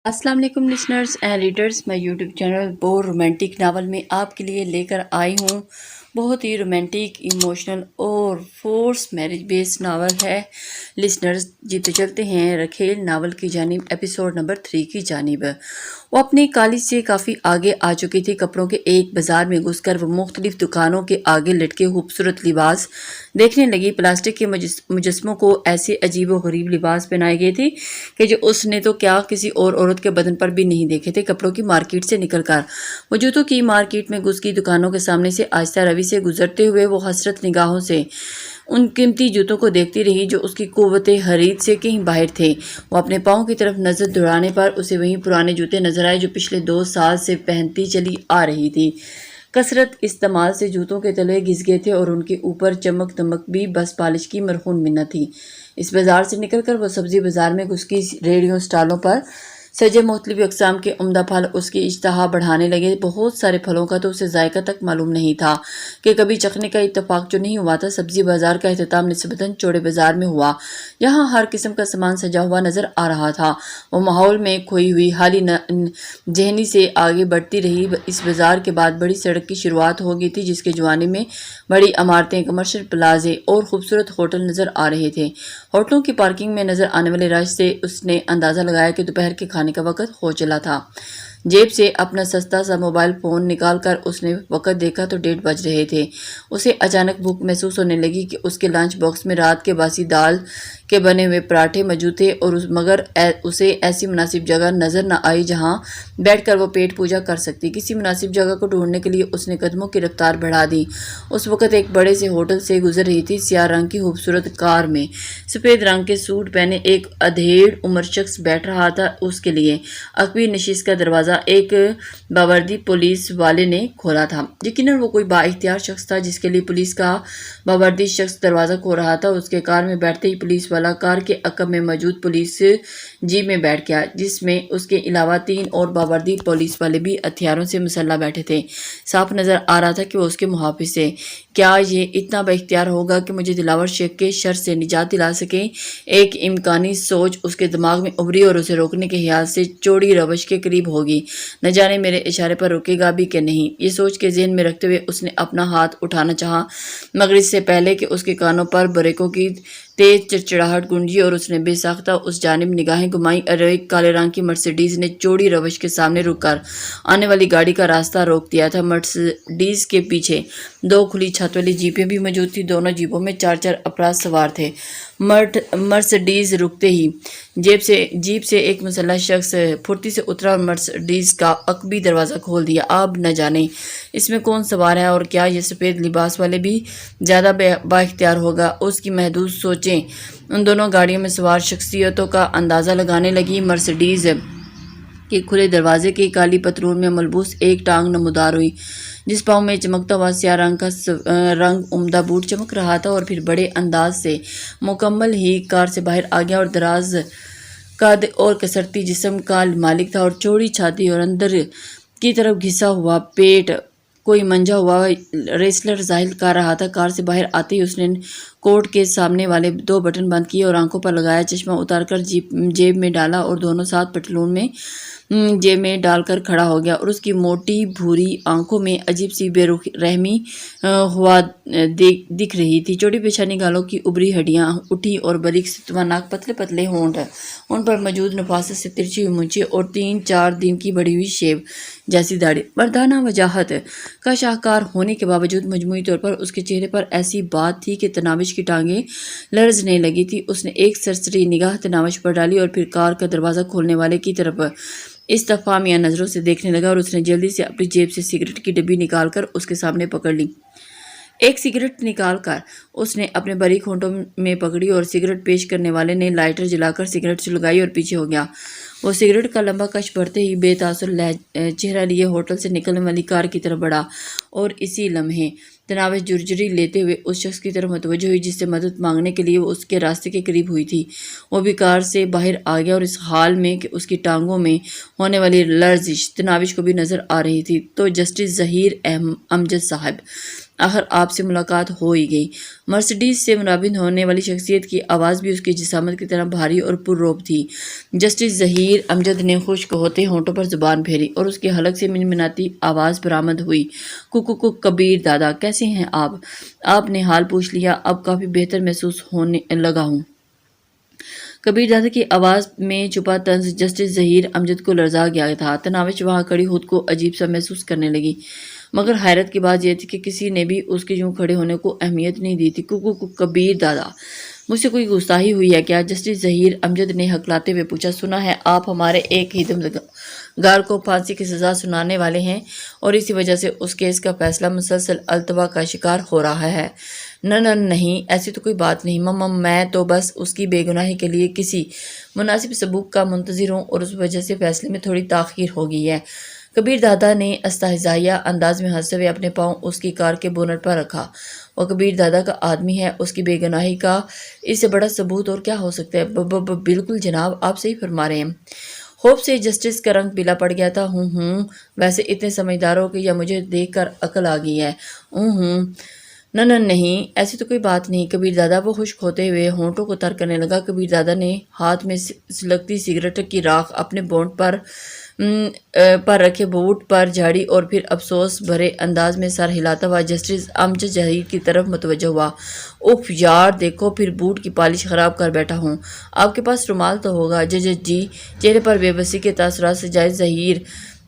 السلام علیکم listeners and readers, میں YouTube channel bore romantic novel میں آپ کے لیے لے کر آئی ہوں۔ بہت ہی رومانٹک، ایموشنل اور فورس میرج بیس ناول ہے۔ لسنرز جیتے چلتے ہیں رکھیل ناول کی جانب، ایپیسوڈ نمبر 3 کی جانب۔ وہ اپنی کالج سے کافی آگے آ چکی تھی۔ کپڑوں کے ایک بازار میں گھس کر وہ مختلف دکانوں کے آگے لٹکے خوبصورت لباس دیکھنے لگی۔ پلاسٹک کے مجسموں کو ایسے عجیب و غریب لباس پہنائے گئے تھے کہ جو اس نے تو کیا کسی اور عورت کے بدن پر بھی نہیں دیکھے تھے۔ کپڑوں کی مارکیٹ سے نکل کر وہ جوتوں کی مارکیٹ میں گھس گئی۔ دکانوں کے سامنے سے آہستہ روی سے گزرتے ہوئے وہ حسرت نگاہوں سے ان قیمتی جوتوں کو دیکھتی رہی جو اس کی قوت خرید سے کہیں باہر تھے۔ وہ اپنے پاؤں کی طرف نظر دوڑانے پر اسے وہی پرانے جوتے نظر آئے جو پچھلے 2 سال سے پہنتی چلی آ رہی تھی۔ کثرت استعمال سے جوتوں کے تلے گھس گئے تھے اور ان کے اوپر چمک دمک بھی بس پالش کی مرہون منت تھی۔ اس بازار سے نکل کر وہ سبزی بازار میں گھس گئی۔ ریڑھیوں سٹالوں پر سجے مختلف اقسام کے عمدہ پھل اس کی اشتہا بڑھانے لگے۔ بہت سارے پھلوں کا تو اسے ذائقہ تک معلوم نہیں تھا کہ کبھی چکھنے کا اتفاق جو نہیں ہوا تھا۔ سبزی بازار کا اختتام نسبتاً چوڑے بازار میں ہوا۔ یہاں ہر قسم کا سامان سجا ہوا نظر آ رہا تھا۔ وہ ماحول میں کھوئی ہوئی حالی ذہنی سے آگے بڑھتی رہی۔ اس بازار کے بعد بڑی سڑک کی شروعات ہو گئی تھی جس کے جوانب میں بڑی عمارتیں، کمرشل پلازے اور خوبصورت ہوٹل نظر آ رہے تھے۔ ہوٹلوں کی پارکنگ میں نظر آنے والے رش سے اس نے اندازہ لگایا کہ دوپہر کے کھانے کا وقت ہو چلا تھا۔ جیب سے اپنا سستا سا موبائل فون نکال کر اس نے وقت دیکھا تو 1:30 بج رہے تھے۔ اسے اچانک بھوک محسوس ہونے لگی کہ اس کے لنچ باکس میں رات کے باسی دال کے بنے ہوئے پراٹھے موجود تھے اور مگر اسے ایسی مناسب جگہ نظر نہ آئی جہاں بیٹھ کر وہ پیٹ پوجا کر سکتی۔ کسی مناسب جگہ کو ڈھونڈنے کے لیے اس نے قدموں کی رفتار بڑھا دی۔ اس وقت ایک بڑے سے ہوٹل سے گزر رہی تھی۔ سیاہ رنگ کی خوبصورت کار میں سفید رنگ کے سوٹ پہنے ایک ادھیڑ عمر شخص بیٹھ رہا تھا۔ اس کے لیے عقبی نشست کا دروازہ ایک باوردی پولیس والے نے کھولا تھا۔ یقیناً وہ کوئی با اختیار شخص تھا جس کے لیے پولیس کا باوردی شخص دروازہ کھول رہا تھا۔ اس کے کار میں بیٹھتے ہی پولیس والا کار کے عقب میں موجود پولیس جیپ میں بیٹھ گیا جس میں اس کے علاوہ 3 اور باوردی پولیس والے بھی ہتھیاروں سے مسلح بیٹھے تھے۔ صاف نظر آ رہا تھا کہ وہ اس کے محافظ تھے۔ کیا یہ اتنا با اختیار ہوگا کہ مجھے دلاور شیخ کے شر سے نجات دلا سکے؟ ایک امکانی سوچ اس کے دماغ میں ابھری اور اسے روکنے کے خیال سے چوڑی روش کے قریب ہوگی۔ نہ جانے میرے اشارے پر رکے گا بھی کہ نہیں، یہ سوچ کے ذہن میں رکھتے ہوئے اس نے اپنا ہاتھ اٹھانا چاہا مگر اس سے پہلے کہ اس کے کانوں پر بریکوں کی تیز چڑچڑاہٹ گونجی اور اس نے بے ساختہ اس جانب نگاہیں گھمائیں اور ایک کالے رنگ کی مرسیڈیز نے چوڑی روش کے سامنے رک کر آنے والی گاڑی کا راستہ روک دیا تھا۔ مرسیڈیز کے پیچھے 2 کھلی چھت والی جیپیں بھی موجود تھیں۔ دونوں جیپوں میں 4 افراد سوار تھے۔ مرسیڈیز رکتے ہی جیپ سے ایک مسلح شخص پھرتی سے اترا اور مرسیڈیز کا عقبی دروازہ کھول دیا۔ اب نہ جانے اس میں کون سوار ہے اور کیا یہ سفید لباس والے بھی زیادہ با اختیار ہوگا؟ اس کی محدود سوچیں ان دونوں گاڑیوں میں سوار شخصیتوں کا اندازہ لگانے لگی۔ مرسیڈیز کے کھلے دروازے کی کالی پتلون میں ملبوس ایک ٹانگ نمودار ہوئی جس پاؤں میں چمکتا ہوا سیاہ رنگ عمدہ بوٹ چمک رہا تھا اور پھر بڑے انداز سے مکمل ہی کار سے باہر آ گیا اور دراز قد اور کسرتی جسم کا مالک تھا اور چوڑی چھاتی اور اندر کی طرف گھسا ہوا پیٹ کوئی منجا ہوا ریسلر ظاہر کر رہا تھا۔ کار سے باہر آتے ہی اس نے کوٹ کے سامنے والے 2 بٹن بند کیے اور آنکھوں پر لگایا چشمہ اتار کر جیب میں ڈالا اور دونوں ساتھ پتلون میں جیب میں ڈال کر کھڑا ہو گیا اور اس کی موٹی بھوری آنکھوں میں عجیب سی بے رحمی ہوا دکھ رہی تھی۔ چوڑی پیشانی، گالوں کی ابری ہڈیاں اٹھی اور باریک ستوا ناک، پتلے پتلے ہونٹ، ان پر موجود نفاست سے ترچھی ہوئی مونچھیں اور 3-4 دن کی بڑھی ہوئی شیو جیسی داڑھی۔ مردانہ وجاہت کا شاہکار ہونے کے باوجود مجموعی طور پر اس کے چہرے پر ایسی بات تھی کہ تناوش کی ٹانگیں لرزنے لگی تھی۔ اس نے ایک سرسری نگاہ تناوش پر ڈالی اور پھر کار کا دروازہ کھولنے والے کی طرف استفہامیہ نظروں سے دیکھنے لگا اور اس نے جلدی سے اپنی جیب سے سگریٹ کی ڈبی نکال کر اس کے سامنے پکڑ لی۔ ایک سگریٹ نکال کر اس نے اپنے باریک ہونٹوں میں پکڑی اور سگریٹ پیش کرنے والے نے لائٹر جلا کر سگریٹ سلگائی اور پیچھے ہو گیا۔ وہ سگریٹ کا لمبا کش بڑھتے ہی بے تاثر چہرہ لیے ہوٹل سے نکلنے والی کار کی طرف بڑھا اور اسی لمحے تناوش جرجری لیتے ہوئے اس شخص کی طرف متوجہ ہوئی جس سے مدد مانگنے کے لیے وہ اس کے راستے کے قریب ہوئی تھی۔ وہ بھی کار سے باہر آ گیا اور اس حال میں کہ اس کی ٹانگوں میں ہونے والی لرزش تناوش کو بھی نظر آ رہی تھی۔ تو جسٹس ظہیر امجد صاحب، آخر آپ سے ملاقات ہو ہی گئی۔ مرسڈیز سے منابند ہونے والی شخصیت کی آواز بھی اس کی جسامت کی طرح بھاری اور پررعب تھی۔ جسٹس ظہیر امجد نے خشک ہوتے ہونٹوں پر زبان پھیری اور اس کے حلق سے منمناتی آواز برآمد ہوئی، کبیر دادا، کیسے ہیں آپ؟ آپ نے حال پوچھ لیا؟ اب کافی بہتر محسوس ہونے لگا ہوں۔ کبیر دادا کی آواز میں چھپا طنز جسٹس ظہیر امجد کو لرزا گیا تھا۔ تناوش وہاں کھڑی خود کو عجیب سا محسوس کرنے لگی، مگر حیرت کی بات یہ تھی کہ کسی نے بھی اس کے یوں کھڑے ہونے کو اہمیت نہیں دی تھی۔ کبیر دادا، مجھ سے کوئی گستاخی ہوئی ہے کیا؟ جسٹس ظہیر امجد نے ہکلاتے ہوئے پوچھا۔ سنا ہے آپ ہمارے ایک خدمتگار کو پھانسی کی سزا سنانے والے ہیں اور اسی وجہ سے اس کیس کا فیصلہ مسلسل التوا کا شکار ہو رہا ہے۔ نہیں، ایسی تو کوئی بات نہیں مم، میں تو بس اس کی بے گناہی کے لیے کسی مناسب ثبوت کا منتظر ہوں اور اس وجہ سے فیصلے میں تھوڑی تاخیر ہو گئی ہے۔ کبیر دادا نے استہزائیہ انداز میں ہنستے ہوئے اپنے پاؤں اس کی کار کے بونٹ پر رکھا۔ وہ کبیر دادا کا آدمی ہے، اس کی بے گناہی کا اس سے بڑا ثبوت اور کیا ہو سکتا ہے؟ بالکل جناب، آپ صحیح فرما رہے ہیں۔ خوف سے جسٹس کا رنگ پیلا پڑ گیا تھا۔ ویسے اتنے سمجھدار ہو کہ یا مجھے دیکھ کر عقل آ گئی ہے؟ نہیں، ایسی تو کوئی بات نہیں کبیر دادا، وہ خشک ہوتے ہوئے ہونٹوں کو تر کرنے لگا۔ کبیر دادا نے ہاتھ میں سلگتی سگریٹ کی راکھ اپنے بونٹ پر رکھے بوٹ پر جھاڑی اور پھر افسوس بھرے انداز میں سر ہلاتا ہوا جسٹس امجد ظہیر کی طرف متوجہ ہوا۔ اف یار، دیکھو پھر بوٹ کی پالش خراب کر بیٹھا ہوں۔ آپ کے پاس رومال تو ہوگا؟ جی۔ چہرے پر بے بسی کے تاثرات سے جائز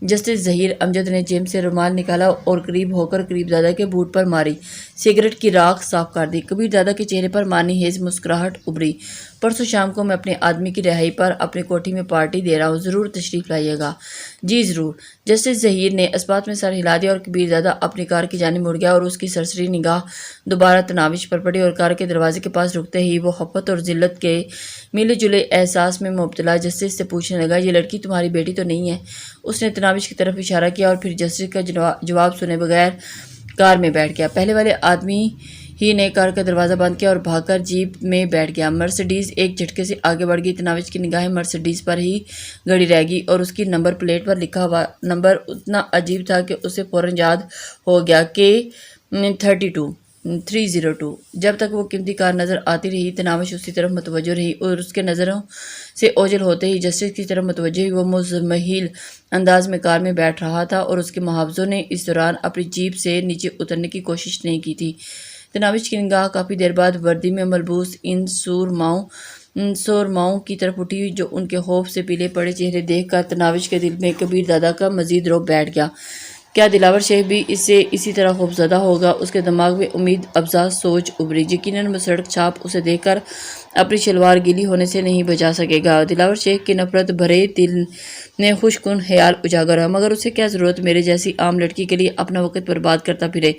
جسٹس ظہیر امجد نے جیب سے رومال نکالا اور قریب ہو کر کبیر دادا کے بوٹ پر ماری، سگریٹ کی راکھ صاف کر دی۔ کبیر دادا کے چہرے پر معنی خیز مسکراہٹ ابھری۔ پرسوں شام کو میں اپنے آدمی کی رہائی پر اپنی کوٹھی میں پارٹی دے رہا ہوں، ضرور تشریف لائیے گا۔ جی ضرور۔ جسٹس ظہیر نے اس بات میں سر ہلا دیا اور کبیر دادا اپنی کار کی جانب مڑ گیا اور اس کی سرسری نگاہ دوبارہ تناوش پر پڑی اور کار کے دروازے کے پاس رکتے ہی وہ خفت اور ذلت کے ملے جلے احساس میں مبتلا جسٹس سے پوچھنے لگا، یہ لڑکی تمہاری بیٹی تو نہیں ہے؟ اس نے تناوش کی طرف اشارہ کیا اور پھر جسٹس کا جواب سنے بغیر کار میں بیٹھ گیا۔ پہلے والے آدمی ہی نے کار کا دروازہ بند کیا اور بھاگ کر جیپ میں بیٹھ گیا۔ مرسڈیز ایک جھٹکے سے آگے بڑھ گئی۔ تناوش کی نگاہیں مرسڈیز پر ہی گڑی رہ گئی اور اس کی نمبر پلیٹ پر لکھا ہوا نمبر اتنا عجیب تھا کہ اسے فوراً یاد ہو گیا کہ 302۔ جب تک وہ قیمتی کار نظر آتی رہی تناوش اسی طرف متوجہ رہی اور اس کے نظروں سے اوجھل ہوتے ہی جسٹس کی طرف متوجہ ہوئی۔ وہ مضمحل انداز میں کار میں بیٹھ رہا تھا اور اس کے محافظوں نے اس دوران اپنی جیپ سے نیچے اترنے کی کوشش نہیں کی تھی۔ تناوش کی نگاہ کافی دیر بعد وردی میں ملبوس ان سورماؤں کی طرف اٹھی جو ان کے خوف سے پیلے پڑے چہرے دیکھ کر تناوش کے دل میں کبیر دادا کا مزید رعب بیٹھ گیا۔ کیا دلاور شیخ بھی اس سے اسی طرح خوفزدہ ہوگا؟ اس کے دماغ میں امید افزا سوچ ابھری۔ یقیناً وہ سڑک چھاپ اسے دیکھ کر اپنی شلوار گیلی ہونے سے نہیں بچا سکے گا۔ دلاور شیخ کے نفرت بھرے دل میں خوش کن خیال اجاگر ہوا، مگر اسے کیا ضرورت میرے جیسی عام لڑکی کے لیے اپنا وقت برباد کرتا پھرے؟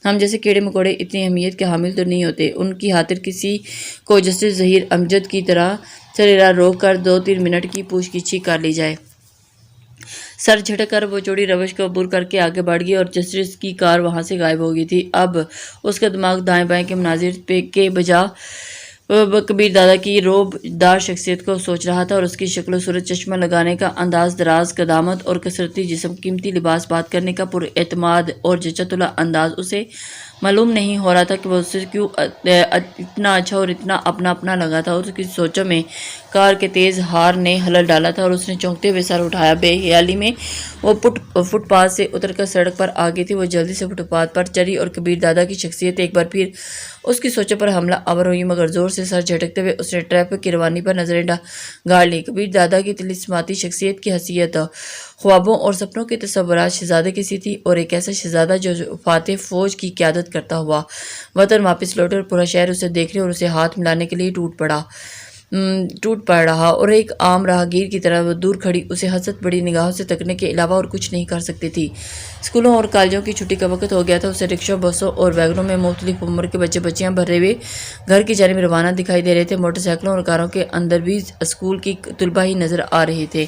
ہم جیسے کیڑے مکوڑے اتنی اہمیت کے حامل تو نہیں ہوتے۔ ان کی خاطر کسی کو جسٹس ظہیر امجد کی طرح سریرا روک کر 2-3 منٹ کی پوچھ گچھ کر لی جائے۔ سر جھٹک کر وہ چوڑی روش کو عبور کر کے آگے بڑھ گئی اور جسٹس کی کار وہاں سے غائب ہو گئی تھی۔ اب اس کا دماغ دائیں بائیں کے مناظر کے بجا کبیر دادا کی رعب دار شخصیت کو سوچ رہا تھا اور اس کی شکل و صورت، چشمہ لگانے کا انداز، دراز قدامت اور کثرتی جسم، قیمتی لباس، بات کرنے کا پر اعتماد اور جچا تلا انداز اسے معلوم نہیں ہو رہا تھا کہ وہ اسے کیوں اتنا اچھا اور اتنا اپنا لگا تھا۔ اس کی سوچوں میں کار کے تیز ہار نے خلل ڈالا تھا اور اس نے چونکتے ہوئے سر اٹھایا۔ بے خیالی میں وہ فٹ پاتھ سے اتر کر سڑک پر آ گئی تھی۔ وہ جلدی سے فٹ پاتھ پر چڑھی اور کبیر دادا کی شخصیت ایک بار پھر اس کی سوچوں پر حملہ آور ہوئی، مگر زور سے سر جھٹکتے ہوئے اس نے ٹریفک کی روانی پر نظریں گاڑ لیں۔ کبیر دادا کی طلسماتی شخصیت کی حیثیت خوابوں اور سپنوں کے تصورات شہزادے کی سی تھی، اور ایک ایسا شہزادہ جو فاتح فوج کی قیادت کرتا ہوا وطن واپس لوٹے اور پورا شہر اسے دیکھنے اور اسے ہاتھ ملانے کے لیے ٹوٹ پڑ رہا، اور ایک عام راہگیر کی طرح وہ دور کھڑی اسے حسرت بڑی نگاہوں سے تکنے کے علاوہ اور کچھ نہیں کر سکتی تھی۔ اسکولوں اور کالجوں کی چھٹی کا وقت ہو گیا تھا۔ اسے رکشوں، بسوں اور ویگنوں میں مختلف عمر کے بچے بچیاں بھرے ہوئے گھر کی جانب روانہ دکھائی دے رہے تھے۔ موٹر سائیکلوں اور کاروں کے اندر بھی اسکول کی طلباء ہی نظر آ رہے تھے۔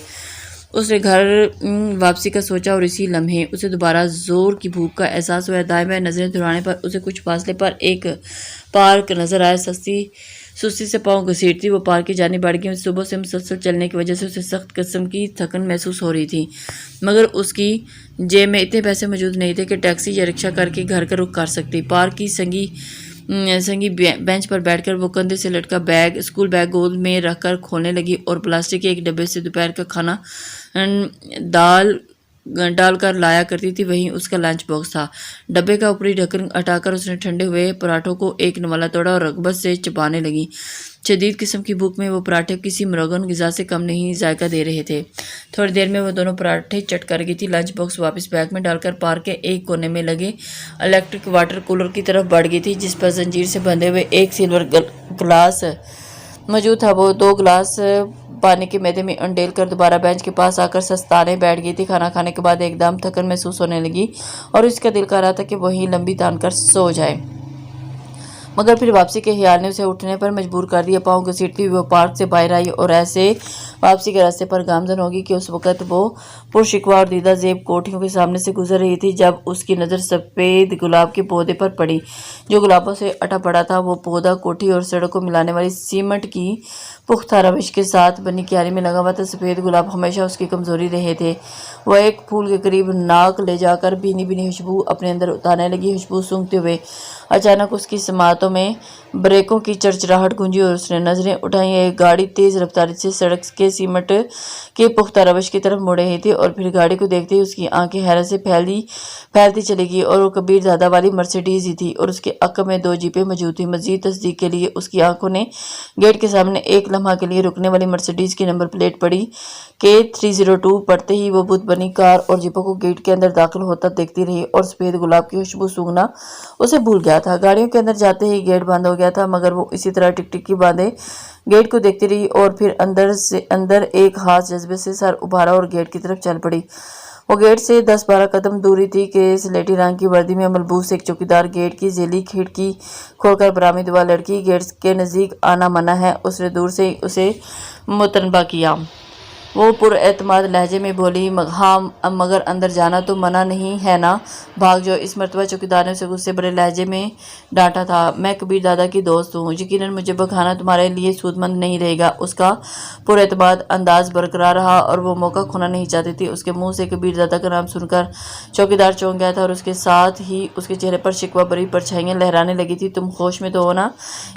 اس نے گھر واپسی کا سوچا اور اسی لمحے اسے دوبارہ زور کی بھوک کا احساس ہوا۔ دائیں بائیں نظریں دوڑانے پر اسے کچھ فاصلے پر ایک پارک نظر آیا۔ سستی سے پاؤں گھسیٹتی وہ پارک کی جانب بڑھ گئی۔ صبح سے مسلسل چلنے کی وجہ سے اسے سخت قسم کی تھکن محسوس ہو رہی تھی، مگر اس کی جیب میں اتنے پیسے موجود نہیں تھے کہ ٹیکسی یا رکشہ کر کے گھر کا رخ کر سکتی۔ پارک کی سنگی بینچ پر بیٹھ کر وہ کندھے سے لٹکا اسکول بیگ گود میں رکھ کر کھولنے لگی اور پلاسٹک کے ایک ڈبے سے دوپہر کا کھانا ڈال کر لایا کرتی تھی، وہیں اس کا لنچ باکس تھا۔ ڈبے کا اوپری ڈھکن ہٹا کر اس نے ٹھنڈے ہوئے پراٹھوں کو ایک نوالا توڑا اور رغبت سے چبانے لگی۔ شدید قسم کی بھوک میں وہ پراٹھے کسی مروغن غذا سے کم نہیں ذائقہ دے رہے تھے۔ تھوڑی دیر میں وہ دونوں پراٹھے چٹ کر گئی تھی۔ لنچ باکس واپس بیگ میں ڈال کر پارک کے ایک کونے میں لگے الیکٹرک واٹر کولر کی طرف بڑھ گئی تھی، جس پر زنجیر سے بندھے ہوئے ایک سلور گلاس موجود تھا۔ وہ 2 گلاس پانی کے میدے میں انڈیل کر دوبارہ بینچ کے پاس آ کر سستانے بیٹھ گئی تھی۔ کھانا کھانے کے بعد ایک دم تھکن محسوس ہونے لگی اور اس کا دل کر رہا تھا کہ وہیں لمبی تان کر سو جائے، مگر پھر واپسی کے خیال نے اسے اٹھنے پر مجبور کر دیا۔ پاؤں گھسیٹتی ہوئی وہ پارک سے باہر آئی اور ایسے واپسی کے راستے پر گامزن ہوگی کہ اس وقت وہ پرشکوہ اور دیدہ زیب کوٹھیوں کے سامنے سے گزر رہی تھی جب اس کی نظر سفید گلاب کے پودے پر پڑی جو گلابوں سے اٹا پڑا تھا۔ وہ پودا کوٹھی اور سڑک کو ملانے والی سیمنٹ کی پختہ روش کے ساتھ بنی کیاری میں لگا ہوا تھا۔ سفید گلاب ہمیشہ اس کی کمزوری رہے تھے۔ وہ ایک پھول کے قریب ناک لے جا کر بھینی بھینی خوشبو اپنے اندر اتارنے لگی۔ خوشبو سونگھتے ہوئے اچانک اس کی سماعتوں میں بریکوں کی چرچراہٹ گونجی اور اس نے نظریں اٹھائیں۔ ایک گاڑی تیز رفتاری سے سڑک کے سیمنٹ کے پختہ روش کی طرف مڑ رہی تھی اور پھر گاڑی کو دیکھتے ہی اس کی آنکھیں حیرت سے پھیلتی چلی گئی اور وہ کبیر دادا والی مرسیڈیز ہی تھی اور اس کے عقب میں 2 جیپیں موجود تھیں۔ مزید تصدیق کے لیے اس کی آنکھوں نے گیٹ کے سامنے ایک لمحہ کے لیے رکنے والی مرسیڈیز کی نمبر پلیٹ پڑھی کہ 302 پڑھتے ہی وہ بت بنی کار اور جیپوں کو گیٹ کے اندر داخل ہوتا دیکھتی رہی اور سفید گلاب کی خوشبو سونگھنا اسے بھول گیا تھا۔ گاڑیوں کے اندر جاتے ہی گیٹ بند ہو گیا تھا، مگر وہ اسی طرح ٹکٹکی باندھے گیٹ کو دیکھتی رہی اور پھر اندر ایک خاص جذبے سے سر ابھارا اور گیٹ کی طرف چل پڑی۔ وہ گیٹ سے 10-12 قدم دوری تھی کہ سلیٹی رنگ کی وردی میں ملبوس ایک چوکیدار گیٹ کی ذیلی کھڑکی کھول کر برآمد ہوا۔ لڑکی گیٹ کے نزدیک آنا منع ہے، اس نے دور سے ہی اسے متنبہ کیا۔ وہ پر اعتماد لہجے میں بولی، ہاں مگر اندر جانا تو منع نہیں ہے نا، بھاگ جاؤ۔ اس مرتبہ چوکیدار نے اسے غصے بھرے لہجے میں ڈانٹا تھا۔ میں کبیر دادا کی دوست ہوں، یقیناً مجھے بکھانا تمہارے لیے سود مند نہیں رہے گا۔ اس کا پر اعتماد انداز برقرار رہا اور وہ موقع کھونا نہیں چاہتی تھی۔ اس کے منہ سے کبیر دادا کا نام سن کر چوکیدار چونک گیا تھا اور اس کے ساتھ ہی اس کے چہرے پر شکوہ بھری پرچھائیاں لہرانے لگی تھی۔ تم ہوش میں تو ہو نا؟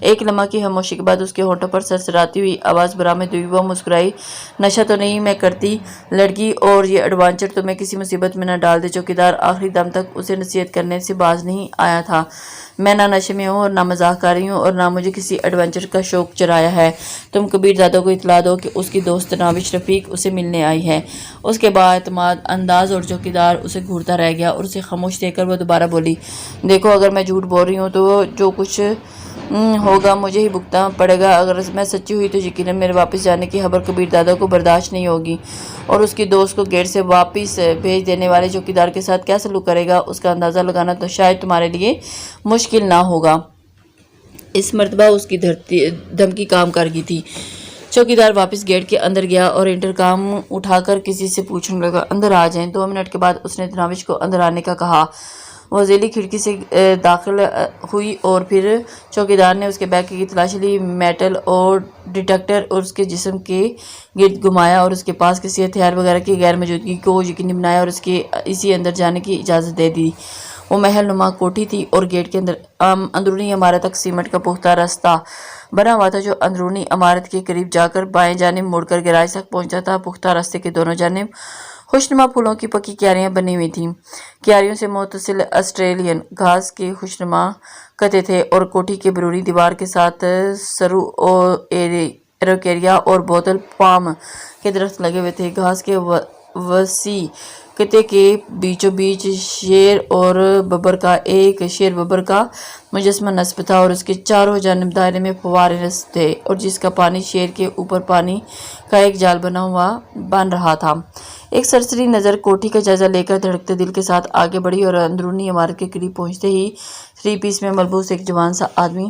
ایک لمحہ کی خاموشی کے بعد اس کے ہونٹوں پر سرسراتی ہوئی آواز برآمد ہوئی۔ وہ مسکرائی، نشہ تو نہیں میں کرتی لڑکی، اور یہ ایڈونچر تمہیں کسی مصیبت میں نہ ڈال دے۔ چوکیدار آخری دم تک اسے نصیحت کرنے سے باز نہیں آیا تھا۔ میں نہ نشے میں ہوں اور نہ مذاق کر رہی ہوں اور نہ مجھے کسی ایڈونچر کا شوق چرایا ہے۔ تم کبیر دادا کو اطلاع دو کہ اس کی دوست ناوش رفیق اسے ملنے آئی ہے۔ اس کے بااعتماد انداز اور چوکیدار اسے گھورتا رہ گیا اور اسے خاموش دیکھ کر وہ دوبارہ بولی، دیکھو اگر میں جھوٹ بول رہی ہوں تو جو کچھ ہوگا مجھے ہی بھگتنا پڑے گا۔ اگر میں سچی ہوئی تو یقیناً میرے واپس جانے کی خبر کبیر دادا کو برداشت نہیں ہوگی اور اس کی دوست کو گیٹ سے واپس بھیج دینے والے چوکیدار کے ساتھ کیا سلوک کرے گا، اس کا اندازہ لگانا تو شاید تمہارے لیے مشکل نہ ہوگا۔ اس مرتبہ اس کی دھمکی کام کر گئی تھی۔ چوکیدار واپس گیٹ کے اندر گیا اور انٹرکام اٹھا کر کسی سے پوچھنے لگا، اندر آ جائیں۔ 2 منٹ کے بعد اس نے ناوش کو اندر آنے کا کہا۔ وہ ذیلی کھڑکی سے داخل ہوئی اور پھر چوکیدار نے اس کے بیگ کی تلاشی لی۔ میٹل اور ڈیٹیکٹر اور اس کے جسم کے گرد گھمایا اور اس کے پاس کسی ہتھیار وغیرہ کی غیر موجودگی کو یقینی بنایا اور اس کے اسی اندر جانے کی اجازت دے دی۔ وہ محل نما کوٹھی تھی اور گیٹ کے اندرونی عمارت تک سیمنٹ کا پختہ راستہ بنا ہوا تھا جو اندرونی عمارت کے قریب جا کر بائیں جانب مڑ کر گیراج تک پہنچتا تھا۔ پختہ راستے کے دونوں جانب خوشنما پھولوں کی پکی کیاریاں بنی ہوئی تھیں۔ کیاریوں سے متصل آسٹریلین گھاس کے خوشنما قطعے تھے اور کوٹھی کے بیرونی دیوار کے ساتھ سرو ایروکیریا اور بوتل پام کے درخت لگے ہوئے تھے۔ گھاس کے وسیع قطعے کے بیچوں بیچ شیر ببر کا مجسمہ نصب تھا اور اس کے چاروں جانب دائرے میں فوارے نصب تھے اور جس کا پانی شیر کے اوپر پانی کا ایک جال بن رہا تھا۔ ایک سرسری نظر کوٹھی کا جائزہ لے کر دھڑکتے دل کے ساتھ آگے بڑھی اور اندرونی عمارت کے قریب پہنچتے ہی 3 پیس میں ملبوس ایک جوان سا آدمی